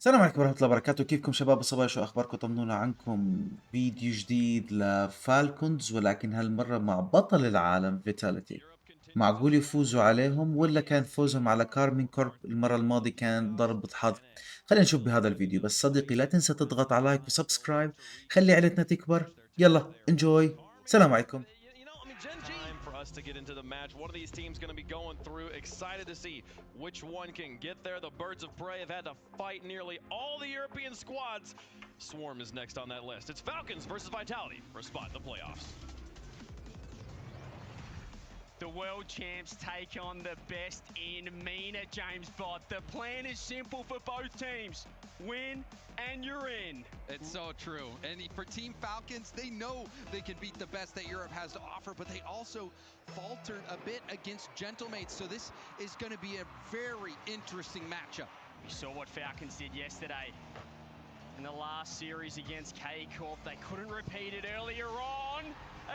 السلام عليكم ورحمة الله وبركاته، كيفكم شباب الصبايا؟ شو أخباركم؟ طمنونا عنكم. فيديو جديد لفالكونز، ولكن هالمرة مع بطل العالم فيتاليتي. معقول يفوزوا عليهم ولا كان فوزهم على كارمين كورب المرة الماضية كان ضربة حظ؟ خلينا نشوف بهذا الفيديو. بس صديقي لا تنسى تضغط على لايك وسبسكرايب، خلي عيلتنا تكبر. يلا انجوي، سلام عليكم. Time for us to get into the match. One of these teams going to be going through. Excited to see which one can get there. The Birds of Prey have had to fight nearly all the European squads. Swarm is next on that list. It's Falcons versus Vitality for a spot in the playoffs. The world champs take on the best in MENA, James Bott. The plan is simple for both teams. Win and you're in. It's so true. And for Team Falcons, they know they can beat the best that Europe has to offer, but they also faltered a bit against Gentlemates. So this is going to be a very interesting matchup. You saw what Falcons did yesterday in the last series against K-Corp. They couldn't repeat it earlier on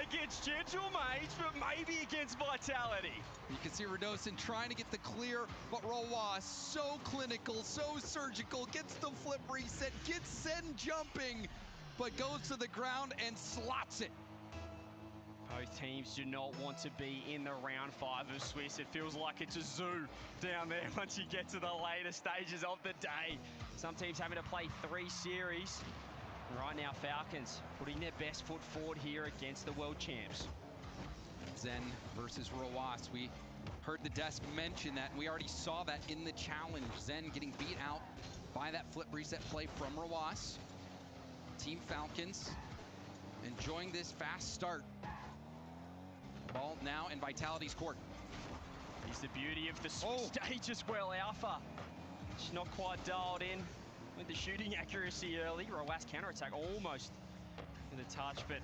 against Gentlemates, but maybe against Vitality. You can see Radosin trying to get the clear, but Roas so clinical, so surgical, gets the flip reset, gets Zen jumping, but goes to the ground and slots it. Both teams do not want to be in the round 5 of Swiss. It feels like it's a zoo down there once you get to the later stages of the day. Some teams having to play 3 series. And right now, Falcons putting their best foot forward here against the world champs. Zen versus Roas. We heard the desk mention that, and we already saw that in the challenge. Zen getting beat out by that flip reset play from Roas. Team Falcons enjoying this fast start. Ball now in Vitality's court. Here's the beauty of the stage as well. Alpha, she's not quite dialed in with the shooting accuracy early. Roas counterattack almost with a touch, but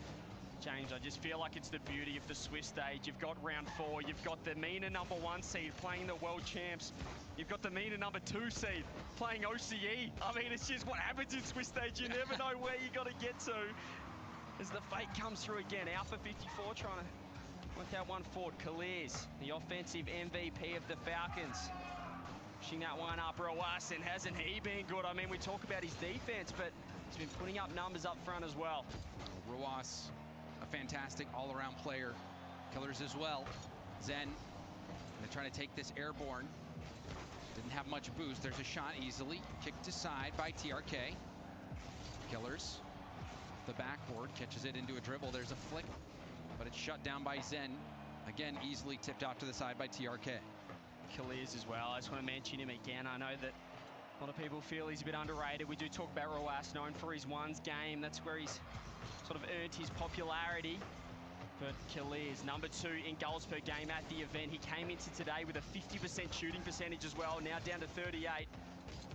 James, I just feel like it's the beauty of the Swiss stage. You've got round 4, you've got the MENA number 1 seed playing the world champs. You've got the MENA number 2 seed playing OCE. I mean, it's just what happens in Swiss stage. You never know where you got to get to as the fate comes through again. Alpha 54 trying to work that one forward. Kaliers, the offensive MVP of the Falcons. Pushing that one up. Roas, and hasn't he been good? I mean, we talk about his defense, but he's been putting up numbers up front as well. Roas, a fantastic all-around player. Killers as well. Zen, they're trying to take this airborne. Didn't have much boost. There's a shot easily. Kicked aside by TRK. Killers, the backboard, catches it into a dribble. There's a flick, but it's shut down by Zen. Again, easily tipped off to the side by TRK. Kaliers as well. I just want to mention him again. I know that a lot of people feel he's a bit underrated. We do talk about Roas, known for his ones game. That's where he's sort of earned his popularity. But Kaliers, number 2 in goals per game at the event. He came into today with a 50% shooting percentage as well, now down to 38.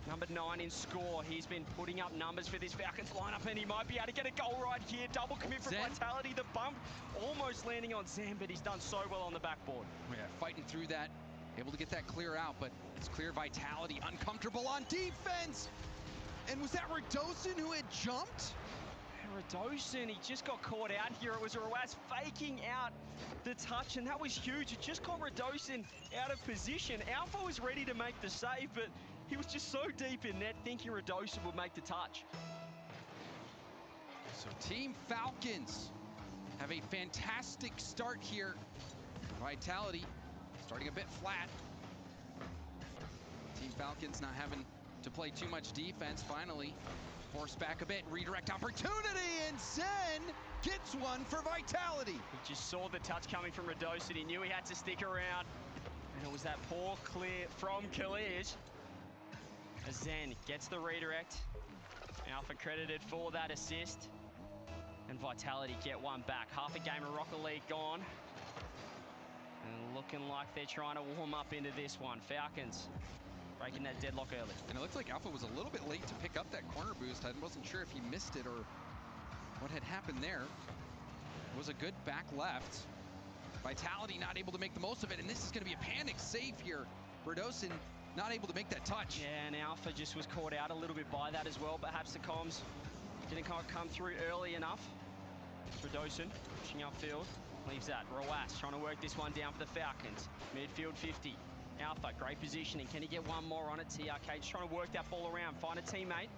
Number 9 in score. He's been putting up numbers for this Falcons lineup, and he might be able to get a goal right here. Double commit from Zen. Vitality. The bump almost landing on Zen, but he's done so well on the backboard. Yeah, fighting through that, able to get that clear out, but it's clear Vitality, uncomfortable on defense. And was that Radosin who had jumped? Radosin, he just got caught out here. It was Roas faking out the touch, and that was huge. It just caught Radosin out of position. Alpha was ready to make the save, but he was just so deep in net, thinking Radosin would make the touch. So Team Falcons have a fantastic start here. Vitality starting a bit flat. Team Falcons not having to play too much defense. Finally, forced back a bit, redirect opportunity, and Zen gets one for Vitality. He just saw the touch coming from Radosin. He knew he had to stick around. And it was that poor clear from Kaliers. As Zen gets the redirect. Alpha credited for that assist. And Vitality get one back. Half a game of Rocket League gone. And looking like they're trying to warm up into this one. Falcons breaking that deadlock early. And it looked like Alpha was a little bit late to pick up that corner boost. I wasn't sure if he missed it or what had happened there. It was a good back left. Vitality not able to make the most of it, and this is going to be a panic save here. Radosin not able to make that touch. Yeah, and Alpha just was caught out a little bit by that as well. Perhaps the comms didn't come through early enough. Radosin pushing upfield. Leaves that. Roas trying to work this one down for the Falcons. Midfield 50. Alpha, great positioning. Can he get one more on it? TRK just trying to work that ball around, find a teammate.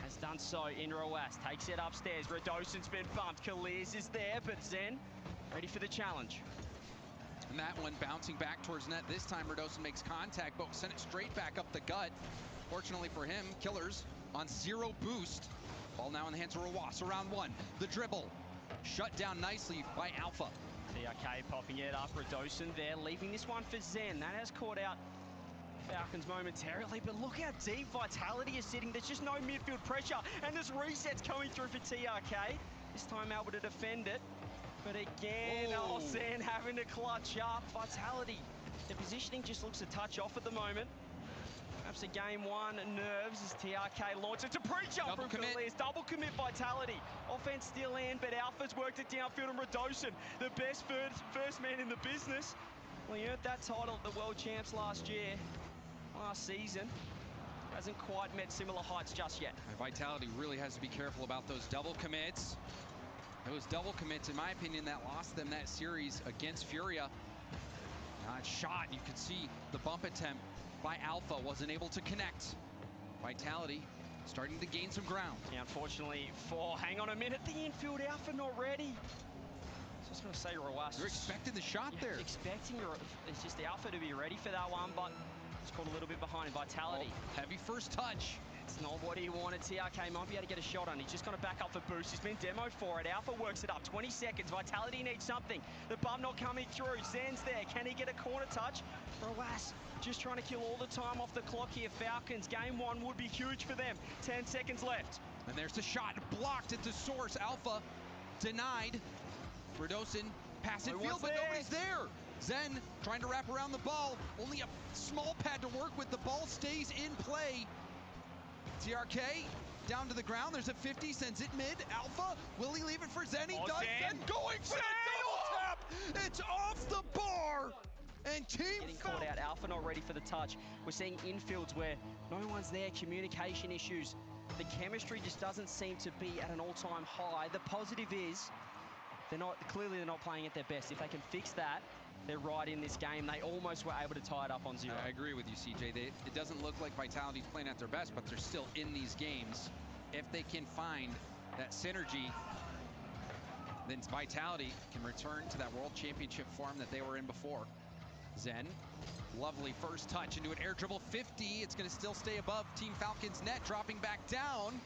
Has done so in Roas, takes it upstairs. Radosin's been bumped. Kalirs is there, but Zen ready for the challenge. And that one bouncing back towards net. This time Radosin makes contact, but sent it straight back up the gut. Fortunately for him, Killers on 0 boost. Ball now in the hands of Roas, around 1. The dribble, shut down nicely by Alpha. TRK popping it up, Radosin there, leaving this one for Zen. That has caught out Falcons momentarily, but look how deep Vitality is sitting. There's just no midfield pressure, and there's resets coming through for TRK. This time able to defend it, but again, Zen having to clutch up. Vitality, the positioning just looks a touch off at the moment. Perhaps a game one nerves as TRK launches a pre-jump from Kalirs. Double commit Vitality. Offense still in, but Alpha's worked it downfield and Radosin, the best first man in the business. Well, he earned that title at the World Champs last season. Hasn't quite met similar heights just yet. Vitality really has to be careful about those double commits. Those double commits, in my opinion, that lost them that series against Furia. Not shot, you could see the bump attempt by Alpha wasn't able to connect. Vitality starting to gain some ground. Yeah, unfortunately, hang on a minute, the infield Alpha not ready. Just going to say Roas. You're expecting the shot there. Expecting it's just the Alpha to be ready for that one, but it's caught a little bit behind. Vitality. Heavy first touch. It's not what he wanted. TRK might be able to get a shot on. He's just going to back up for boost. He's been demoed for it. Alpha works it up. 20 seconds. Vitality needs something. The bump not coming through. Zen's there. Can he get a corner touch? Roas just trying to kill all the time off the clock here. Falcons, game one would be huge for them. 10 seconds left. And there's the shot. Blocked at the source. Alpha denied. Radosin pass in field, but nobody's there. Zen trying to wrap around the ball. Only a small pad to work with. The ball stays in play. TRK down to the ground. There's a 50, sends it mid. Alpha, will he leave it for Zen? He does. Zen going for the double tap. It's off the bar. And Team getting caught out. Alpha not ready for the touch. We're seeing infields where no one's there. Communication issues. The chemistry just doesn't seem to be at an all-time high. The positive is clearly they're not playing at their best. If they can fix that, they're right in this game. They almost were able to tie it up on 0. I agree with you, CJ. It doesn't look like Vitality's playing at their best, but they're still in these games. If they can find that synergy, then Vitality can return to that World Championship form that they were in before. Zen, lovely first touch into an air dribble 50. It's going to still stay above Team Falcons net, dropping back down.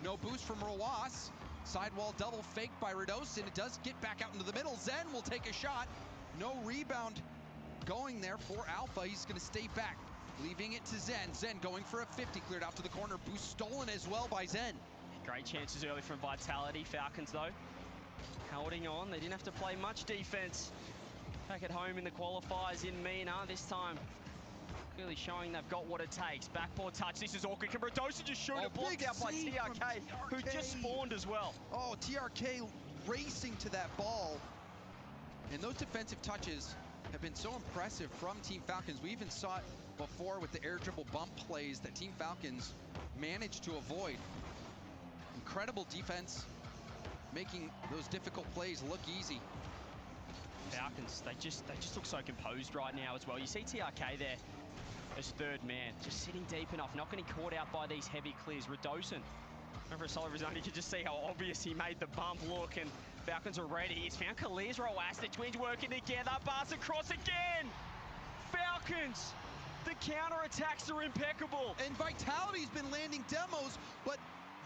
No boost from Roas. Sidewall double faked by Radosin. It does get back out into the middle. Zen will take a shot. No rebound going there for Alpha. He's going to stay back, leaving it to Zen. Zen going for a 50, cleared out to the corner. Boost stolen as well by Zen. Great chances early from Vitality. Falcons, though, holding on. They didn't have to play much defense back at home in the qualifiers in Mina. This time, clearly showing they've got what it takes. Backboard touch. This is awkward. Can Radosin just shoot it? Blocked out by TRK, who just spawned as well. Oh, TRK racing to that ball. And those defensive touches have been so impressive from Team Falcons. We even saw it before with the air dribble bump plays that Team Falcons managed to avoid. Incredible defense, making those difficult plays look easy. Falcons, they just look so composed right now as well. You see TRK there as third man, just sitting deep enough, not getting caught out by these heavy clears. Radosin, over a solid result, you can just see how obvious he made the bump look, and Falcons are ready. He's found Kalirs, Roas, the twins working together, bars across again. Falcons, the counter-attacks are impeccable. And Vitality's been landing demos, but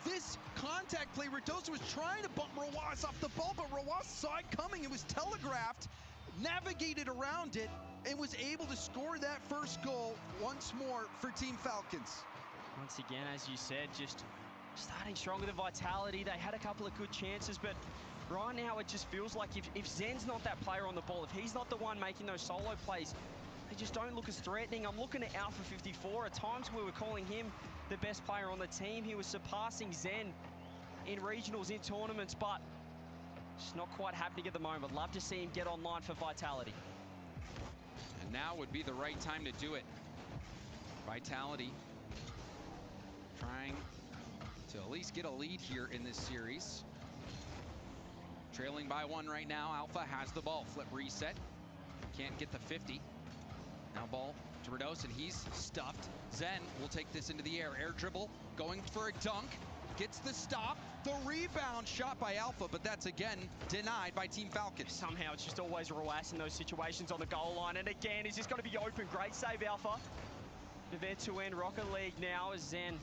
this contact play, Radosin was trying to bump Roas off the ball, but Roas saw it coming. It was telegraphed, navigated around it, and was able to score that first goal once more for Team Falcons. Once again, as you said, just starting stronger than Vitality. They had a couple of good chances, but right now it just feels like if Zen's not that player on the ball, if he's not the one making those solo plays, they just don't look as threatening. I'm looking at Alpha 54. At times we were calling him the best player on the team. He was surpassing Zen in regionals, in tournaments, but it's not quite happening at the moment. Love to see him get online for Vitality. And now would be the right time to do it. Vitality trying to at least get a lead here in this series. Trailing by 1 right now. Alpha has the ball. Flip reset. Can't get the 50. Now ball To Redos, and he's stuffed. Zen will take this into the air. Air dribble, going for a dunk. Gets the stop. The rebound shot by Alpha, but that's again denied by Team Falcons. Somehow it's just always Roas in those situations on the goal line. And again, is this going to be open? Great save, Alpha. Event to end Rocket League now as Zen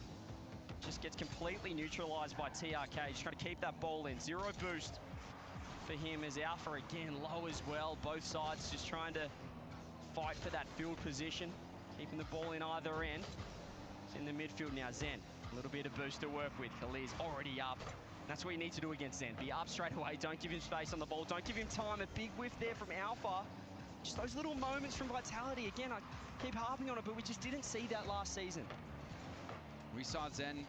just gets completely neutralized by TRK. Just trying to keep that ball in. Zero boost for him as Alpha again low as well. Both sides just trying to fight for that field position, keeping the ball in either end. It's in the midfield now, Zen. A little bit of boost to work with. Khalil's already up. That's what you need to do against Zen. Be up straight away. Don't give him space on the ball. Don't give him time. A big whiff there from Alpha. Just those little moments from Vitality. Again, I keep harping on it, but we just didn't see that last season. We saw Zen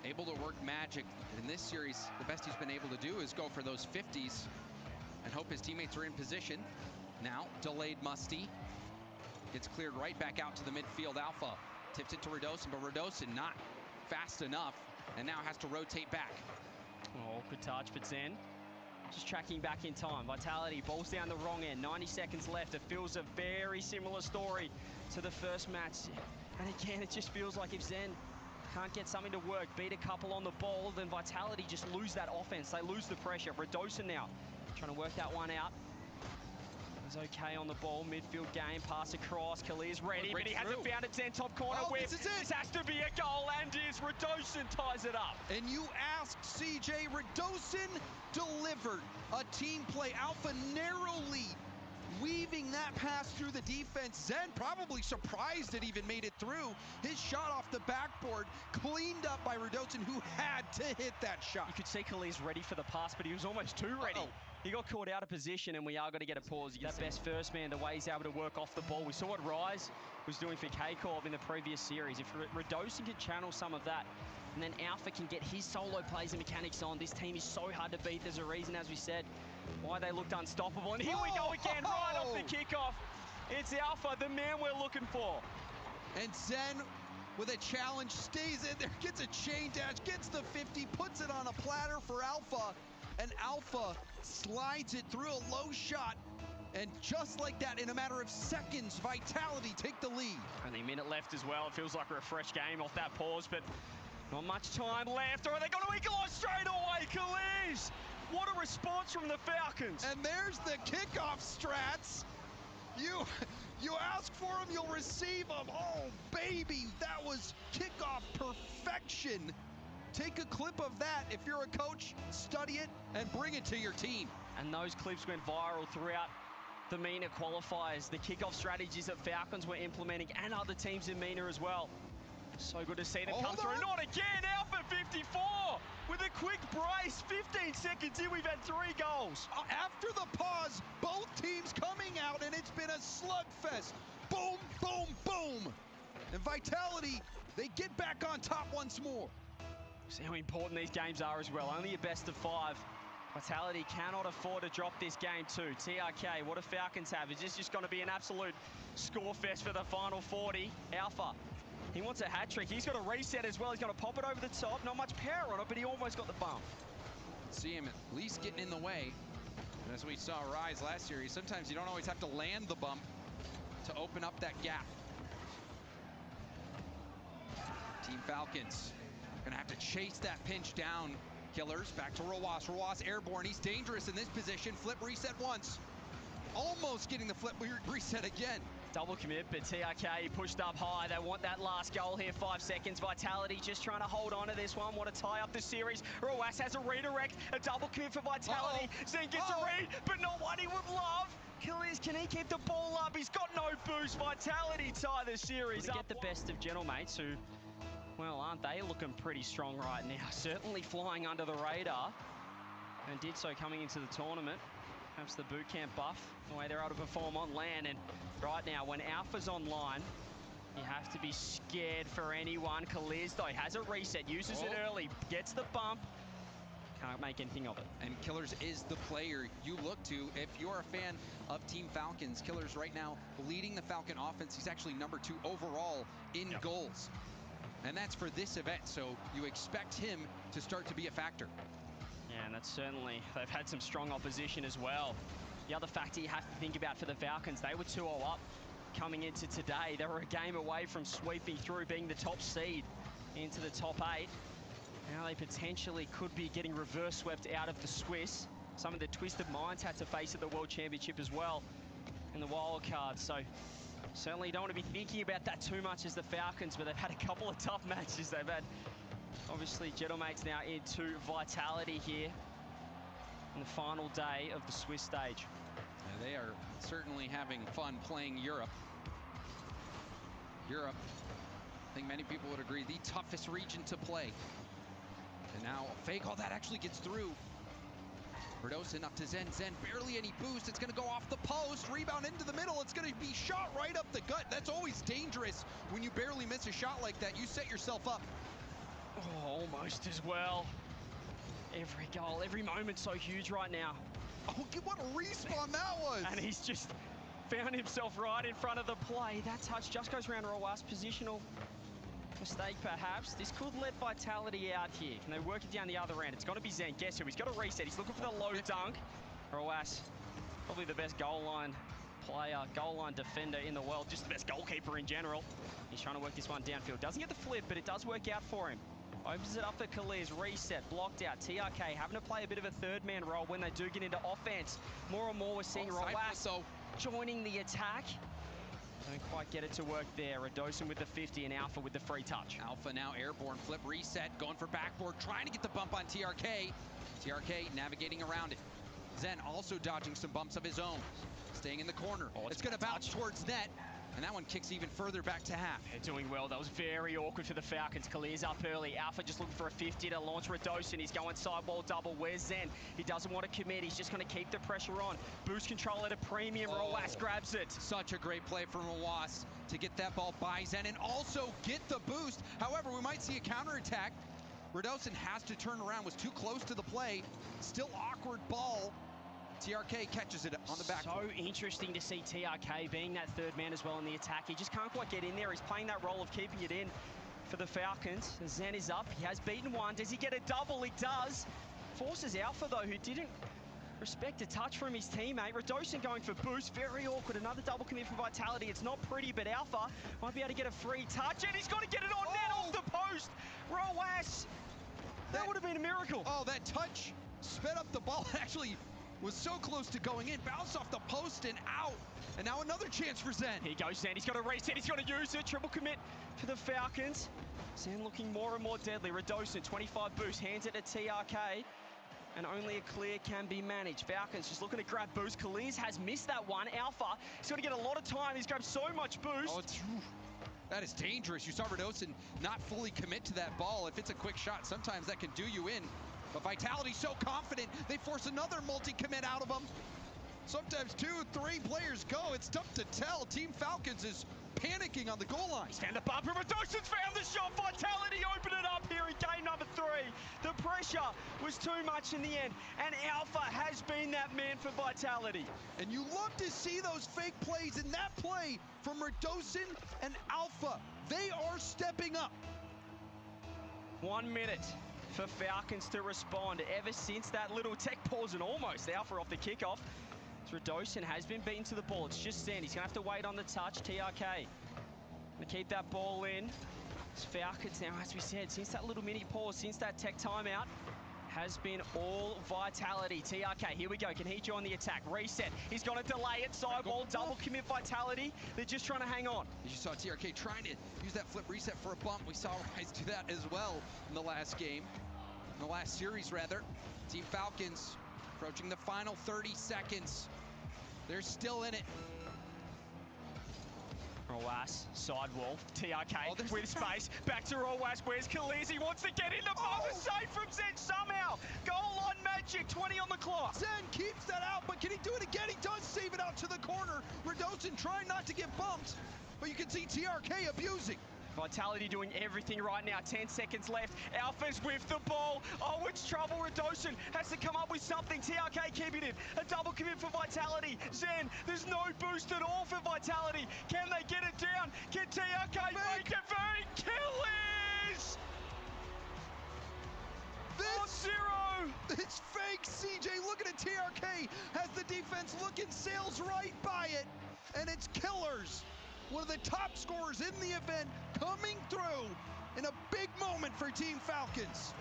able to work magic. In this series, the best he's been able to do is go for those 50s and hope his teammates are in position. Now, delayed Musty. Gets cleared right back out to the midfield. Alpha tips it to Redosin, but Redosin not fast enough and now has to rotate back. Oh, good touch for Zen. Just tracking back in time. Vitality, ball's down the wrong end. 90 seconds left. It feels a very similar story to the first match. And again, it just feels like if Zen can't get something to work, beat a couple on the ball, then Vitality just lose that offense. They lose the pressure. Redosin now trying to work that one out. He's okay on the ball, midfield game, pass across, Khalil's ready, but he hasn't found it. Zen top corner whip. This has to be a goal, and is Redosin ties it up. And you asked CJ, Redosin delivered a team play. Alpha narrowly weaving that pass through the defense. Zen probably surprised it even made it through. His shot off the backboard, cleaned up by Redosin, who had to hit that shot. You could see Khalil's ready for the pass, but he was almost too ready. He got caught out of position, and we are going to get a pause. That best first man, the way he's able to work off the ball. We saw what Rise was doing for K-Corp in the previous series. If Redosin can channel some of that, and then Alpha can get his solo plays and mechanics on, this team is so hard to beat. There's a reason, as we said, why they looked unstoppable. And here we go again, right off the kickoff. It's Alpha, the man we're looking for. And Zen, with a challenge, stays in there, gets a chain dash, gets the 50, puts it on a platter for Alpha. And Alpha slides it through a low shot. And just like that, in a matter of seconds, Vitality take the lead. Only a minute left as well. It feels like a fresh game off that pause, but not much time left. Or are they going to equalize straight away? Khalid! What a response from the Falcons. And there's the kickoff strats. You ask for them, you'll receive them. Oh, baby, that was kickoff perfection. Take a clip of that. If you're a coach, study it and bring it to your team. And those clips went viral throughout the MENA qualifiers. The kickoff strategies that Falcons were implementing and other teams in MENA as well. So good to see them come through. Not again, Alpha 54 with a quick brace. 15 seconds in, we've had 3 goals. After the pause, both teams coming out, and it's been a slugfest. Boom, boom, boom. And Vitality, they get back on top once more. See how important these games are as well. Only a best of 5. Vitality cannot afford to drop this game too. TRK, what do Falcons have? Is this just going to be an absolute score fest for the final 40? Alpha, he wants a hat trick. He's got a reset as well. He's going to pop it over the top. Not much power on it, but he almost got the bump. See him at least getting in the way. And as we saw Rise last series, sometimes you don't always have to land the bump to open up that gap. Team Falcons gonna have to chase that pinch down. Killers back to Roas. Roas airborne. He's dangerous in this position. Flip reset once. Almost getting the flip reset again. Double commit, but TRK pushed up high. They want that last goal here. 5 seconds. Vitality just trying to hold on to this one. Want to tie up the series. Roas has a redirect. A double commit for Vitality. Zen gets a read, but not what he would love. Killers, can he keep the ball up? He's got no boost. Vitality tie the series up. Get the best of Gentlemates, who, well, aren't they looking pretty strong right now? Certainly flying under the radar, and did so coming into the tournament. Perhaps the boot camp buff, the way they're able to perform on land. And right now, when Alpha's online, you have to be scared for anyone. Khalid, though, has a reset, uses it early, gets the bump. Can't make anything of it. And Killers is the player you look to if you're a fan of Team Falcons. Killers right now leading the Falcon offense. He's actually #2 overall in goals. And that's for this event, so you expect him to start to be a factor. Yeah, and that's certainly, they've had some strong opposition as well. The other factor you have to think about for the Falcons, they were 2-0 up coming into today. They were a game away from sweeping through, being the top seed into the top 8. Now they potentially could be getting reverse swept out of the Swiss. Some of the twisted minds had to face at the World Championship as well in the wild card. So certainly don't want to be thinking about that too much as the Falcons, but they've had a couple of tough matches. They've had obviously Gentleman's now into Vitality here in the final day of the Swiss stage. Yeah, they are certainly having fun playing Europe. Europe, I think many people would agree, the toughest region to play. And now a fake, oh, that actually gets through. Radosin up to Zen. Zen barely any boost. It's going to go off the post. Rebound into the middle. It's going to be shot right up the gut. That's always dangerous when you barely miss a shot like that. You set yourself up. Oh, almost as well. Every goal, every moment so huge right now. Oh, what a respawn that was. And he's just found himself right in front of the play. That touch just goes around Roas. Positional mistake perhaps. This could let Vitality out here. Can they work it down the other end? It's got to be Zen. Guess who? He's got to reset. He's looking for the low dunk. Roas, probably the best goal line player, goal line defender in the world. Just the best goalkeeper in general. He's trying to work this one downfield. Doesn't get the flip, but it does work out for him. Opens it up for Khalez, reset, blocked out. TRK having to play a bit of a third-man role when they do get into offense. More and more we're seeing Roas joining the attack. Don't quite get it to work there. Radosin with the 50 and Alpha with the free touch. Alpha now airborne, flip reset, going for backboard, trying to get the bump on TRK. TRK navigating around it. Zen also dodging some bumps of his own. Staying in the corner. Oh, it's going to bounce towards net. And that one kicks even further back to half. They're doing well. That was very awkward for the Falcons. Khalil's up early. Alpha just looking for a 50 to launch Radosin. He's going sidewall double. Where's Zen? He doesn't want to commit. He's just going to keep the pressure on. Boost control at a premium. Roas grabs it. Such a great play from Roas to get that ball by Zen and also get the boost. However, we might see a counterattack. Radosin has to turn around. Was too close to the play. Still awkward ball. TRK catches it on the back. So interesting to see TRK being that third man as well in the attack. He just can't quite get in there. He's playing that role of keeping it in for the Falcons. Zen is up. He has beaten one. Does he get a double? He does. Forces Alpha, though, who didn't respect a touch from his teammate. Radosin going for boost. Very awkward. Another double commit from Vitality. It's not pretty, but Alpha might be able to get a free touch. And he's got to get it on net off the post. Roas. That would have been a miracle. Oh, that touch sped up the ball. Actually was so close to going in, bounced off the post and out. And now another chance for Zen. Here goes Zen, he's got to reset, he's got to use it. Triple commit for the Falcons. Zen looking more and more deadly. Radosin, 25 boost, hands it to TRK. And only a clear can be managed. Falcons just looking to grab boost. Khalez has missed that one. Alpha, he's got to get a lot of time. He's grabbed so much boost. Oh, that is dangerous. You saw Radosin not fully commit to that ball. If it's a quick shot, sometimes that can do you in. But Vitality's so confident, they force another multi-commit out of them. Sometimes 2, 3 players go. It's tough to tell. Team Falcons is panicking on the goal line. He's found a bumper. Radosin's found the shot. Vitality open it up here in game number 3. The pressure was too much in the end. And Alpha has been that man for Vitality. And you love to see those fake plays. In that play from Radosin and Alpha, they are stepping up. 1 minute for Falcons to respond. Ever since that little tech pause and almost Alpha off the kickoff, Radosin has been beaten to the ball. It's just Zen. He's going to have to wait on the touch. TRK going to keep that ball in. It's Falcons now, as we said, since that little mini pause, since that tech timeout, has been all Vitality. TRK, here we go. Can he join the attack? Reset. He's going to delay it. Sidewall, double commit Vitality. They're just trying to hang on. You saw TRK trying to use that flip reset for a bump. We saw Rise do that as well in the last game. In the last series, rather. Team Falcons approaching the final 30 seconds. They're still in it. Roas, sidewall, TRK with space, back to Roas, where's Khalez? He wants to get in the ball, save from Zen somehow. Goal line magic, 20 on the clock. Zen keeps that out, but can he do it again? He does save it out to the corner. Radosin trying not to get bumped, but you can see TRK abusing. Vitality doing everything right now. 10 seconds left. Alpha's with the ball. Oh, it's trouble. Radosin has to come up with something. TRK keeping it. A double commit for Vitality. Zen, there's no boost at all for Vitality. Can they get it down? Can TRK make it? Very Killers! This 4-0. It's fake. CJ looking at TRK. Has the defense looking, sails right by it. And it's Killers. one of the top scorers in the event, coming through in a big moment for Team Falcons.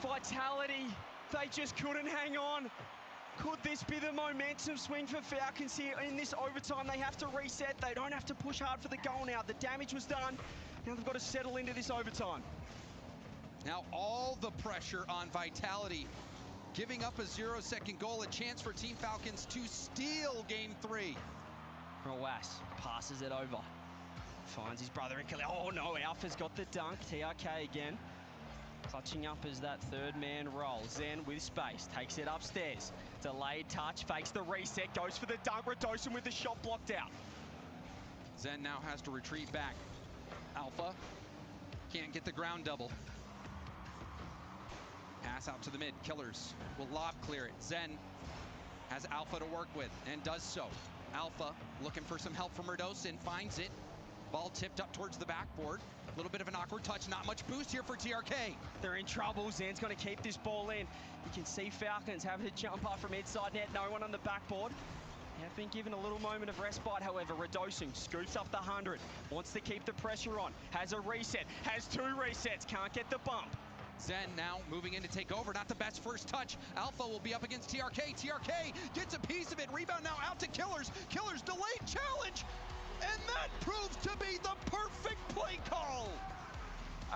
Vitality, they just couldn't hang on. Could this be the momentum swing for Falcons here in this overtime? They have to reset. They don't have to push hard for the goal now. The damage was done. Now they've got to settle into this overtime. Now all the pressure on Vitality. Giving up a 0-second goal, a chance for Team Falcons to steal game 3. Roas passes it over. Finds his brother in Khalil. Oh no, Alpha's got the dunk. TRK again. Clutching up as that third man rolls. Zen with space, takes it upstairs. Delayed touch, fakes the reset, goes for the dunk. Radosin with the shot blocked out. Zen now has to retreat back. Alpha can't get the ground double. Pass out to the mid. Killers will lob clear it. Zen has Alpha to work with and does so. Alpha looking for some help from Radosin, finds it. Ball tipped up towards the backboard. A little bit of an awkward touch, not much boost here for TRK. They're in trouble. Zen's going to keep this ball in. You can see Falcons having to jump up from inside net. No one on the backboard. They have been given a little moment of respite, however. Radosin scoops up the 100. Wants to keep the pressure on. Has a reset. Has 2 resets. Can't get the bump. Zen now moving in to take over. Not the best first touch. Alpha will be up against TRK. TRK gets a piece of it. Rebound now out to Killers. Killers delayed challenge. And that proves to be the perfect play call.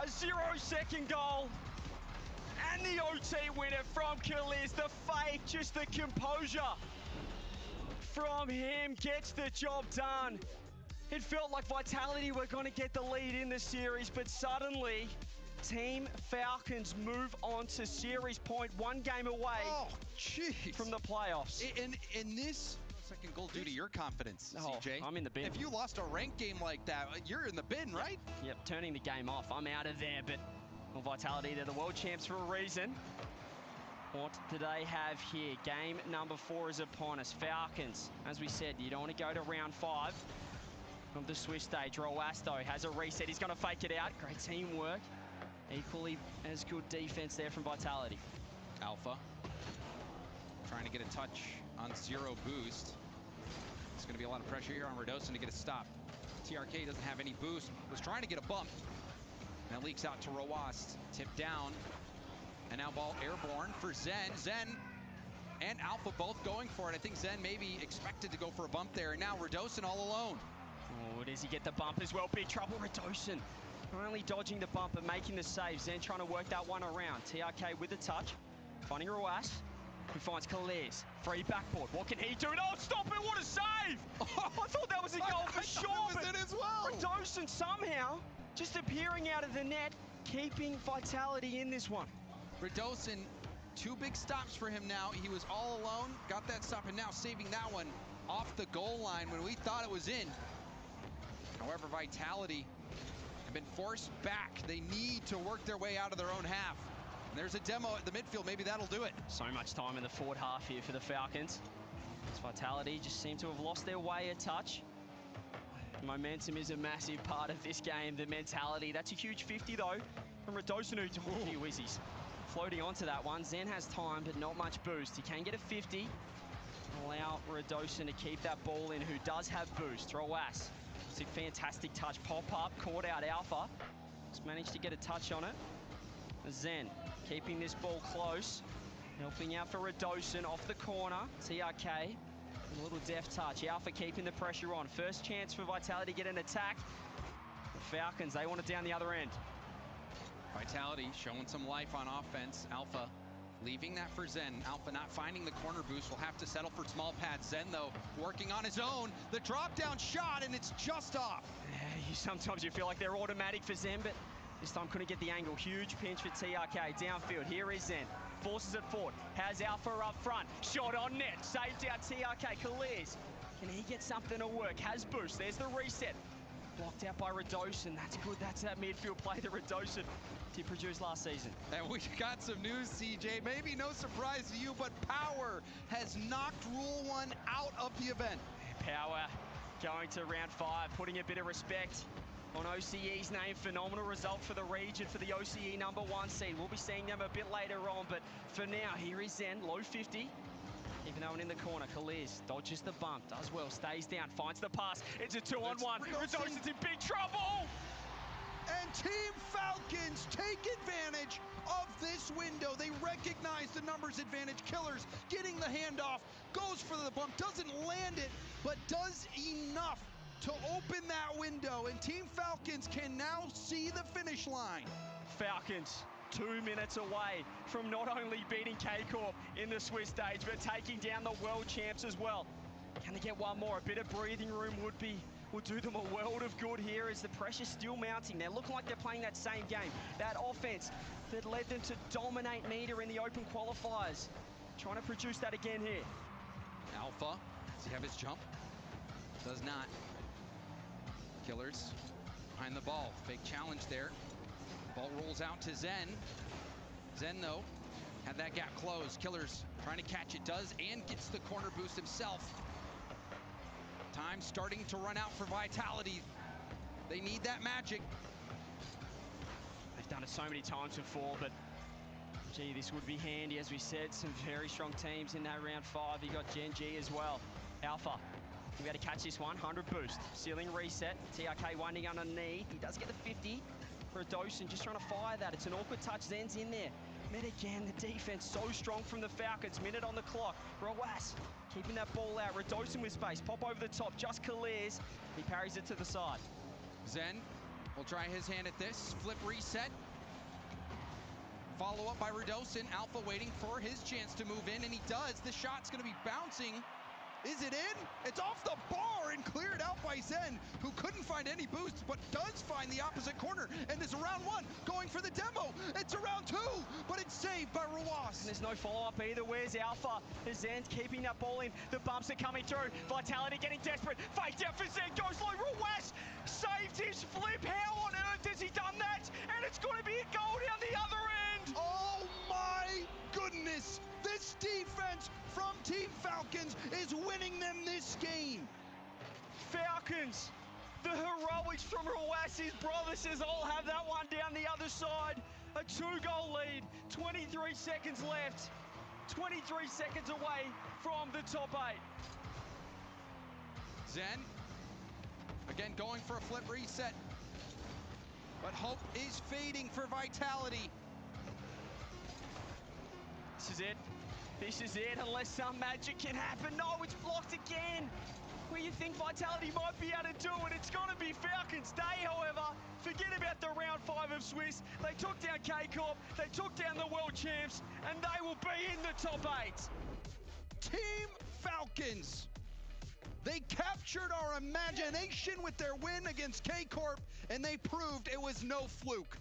A 0-second goal. And the OT winner from Khalil. The fake, just the composure from him gets the job done. It felt like Vitality were going to get the lead in the series, but suddenly Team Falcons move on to series point, 1 game away from the playoffs. In this second goal due to your confidence, Oh, CJ. I'm in the bin. If you lost a ranked game like that, you're in the bin, right? Yep, turning the game off. I'm out of there, but well, Vitality, they're the world champs for a reason. What do they have here? Game number 4 is upon us. Falcons, as we said, you don't want to go to round 5 of the Swiss stage. Roasto has a reset. He's going to fake it out. Great teamwork. Equally as good defense there from Vitality. Alpha trying to get a touch on 0 boost. It's going to be a lot of pressure here on Radosin to get a stop. TRK doesn't have any boost. Was trying to get a bump. And it leaks out to Roast. Tipped down. And now ball airborne for Zen. Zen and Alpha both going for it. I think Zen maybe expected to go for a bump there. And now Radosin all alone. Oh, does he get the bump as well? Big trouble, Radosin. Not only dodging the bump, but making the save. Zen trying to work that one around. TRK with the touch. Finding Roas, who finds Khalil. Free backboard. What can he do? No, stop it! What a save! I thought that was a goal for sure. It was it as well. Radosin somehow just appearing out of the net, keeping Vitality in this one. Radosin, 2 big stops for him now. He was all alone, got that stop, and now saving that one off the goal line when we thought it was in. However, Vitality have been forced back. They need to work their way out of their own half. And there's a demo at the midfield. Maybe that'll do it. So much time in the forward half here for the Falcons. This Vitality just seem to have lost their way a touch. Momentum is a massive part of this game. The mentality, that's a huge 50 though from Radosin, who took a few whizzies. Floating onto that one. Zen has time, but not much boost. He can get a 50. Allow Radosin to keep that ball in, who does have boost. Roas, it's a fantastic touch. Pop up, caught out Alpha. Just managed to get a touch on it. Zen keeping this ball close. Helping out for Radosin off the corner. TRK, a little deft touch. Alpha keeping the pressure on. First chance for Vitality to get an attack. The Falcons, they want it down the other end. Vitality showing some life on offense. Alpha leaving that for Zen. Alpha not finding the corner boost. Will have to settle for small pads. Zen, though, working on his own. The drop down shot, and it's just off. Yeah, sometimes you feel like they're automatic for Zen, but this time couldn't get the angle. Huge pinch for TRK. Downfield, here is Zen. Forces it forward. Has Alpha up front. Shot on net. Saved out TRK. Khalil. Can he get something to work? Has boost. There's the reset. Blocked out by Radosin. That's good. That's that midfield play that Radosin did produce last season. And we got some news, CJ. Maybe no surprise to you, but Power has knocked Rule 1 out of the event. Power going to round 5, putting a bit of respect on OCE's name. Phenomenal result for the region, for the OCE #1 seed. We'll be seeing them a bit later on, but for now, here is Zen, low 50. Keeping that one in the corner. Kaliz dodges the bump, does well, stays down, finds the pass. It's a 2-on-1. Redoson's in big trouble. And Team Falcons take advantage of this window. They recognize the numbers advantage. Killers getting the handoff, goes for the bump, doesn't land it, but does enough to open that window. And Team Falcons can now see the finish line. Falcons 2 minutes away from not only beating K-Corp in the Swiss stage, but taking down the world champs as well. Can they get one more? A bit of breathing room would do them a world of good here as the pressure's still mounting. They're looking like they're playing that same game. That offense that led them to dominate meter in the open qualifiers. Trying to produce that again here. Alpha, does he have his jump? Does not. Killers behind the ball. Fake challenge there. Ball rolls out to Zen. Zen, though, had that gap closed. Killers trying to catch it, does, and gets the corner boost himself. Time starting to run out for Vitality. They need that magic. They've done it so many times before, but gee, this would be handy. As we said, some very strong teams in that round 5. You got Gen G as well. Alpha, you got to catch this one. 100 boost. Ceiling reset. TRK winding underneath. He does get the 50. Redoson just trying to fire that. It's an awkward touch. Zen's in there. Met again, the defense so strong from the Falcons. Minute on the clock. Roas keeping that ball out. Redoson with space. Pop over the top. Just clears. He parries it to the side. Zen will try his hand at this. Flip reset. Follow up by Redoson. Alpha waiting for his chance to move in, and he does. The shot's going to be bouncing. Is it in? It's off the bar and cleared out by Zen, who couldn't find any boosts, but does find the opposite corner. And it's round 1, going for the demo. It's a round 2, but it's saved by Roas. And there's no follow-up either. Where's Alpha? Zen's keeping that ball in. The bumps are coming through. Vitality getting desperate. Faked out for Zen. Goes low. Roas saved his flip. How on earth has he done that? And it's going to be a goal down the other end. Oh my goodness. This defense from Team Falcons is winning them this game. Falcons, the heroics from Roas' brother says, I'll have that one down the other side. A 2-goal lead, 23 seconds left. 23 seconds away from the top 8. Zen, again going for a flip reset. But hope is fading for Vitality. This is it. This is it, unless some magic can happen. No, it's blocked again. Where you think Vitality might be able to do it, it's going to be Falcons Day, however. Forget about the round 5 of Swiss. They took down K-Corp, they took down the world champs, and they will be in the top 8. Team Falcons. They captured our imagination with their win against K-Corp, and they proved it was no fluke.